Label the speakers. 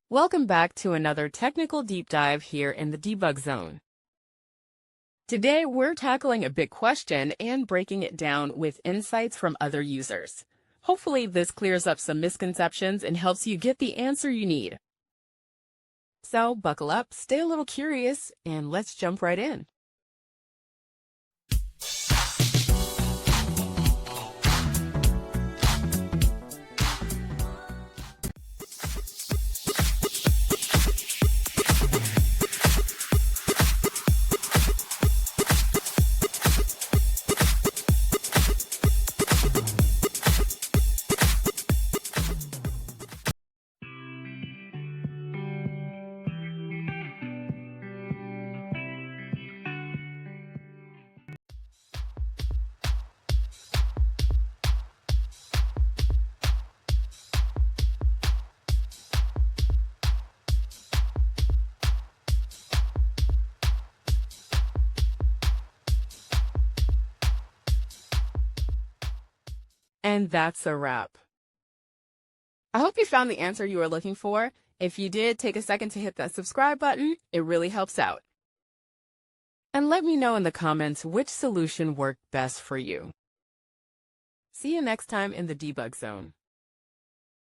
Speaker 1: Welcome back to another technical deep dive here in the debug zone. Today, we're tackling a big question and breaking it down with insights from other users. Hopefully, this clears up some misconceptions and helps you get the answer you need. So, buckle up, stay a little curious, and let's jump right in. And that's a wrap. I hope you found the answer you were looking for. If you did, take a second to hit that subscribe button. It really helps out. And let me know in the comments which solution worked best for you. See you next time in the debug zone.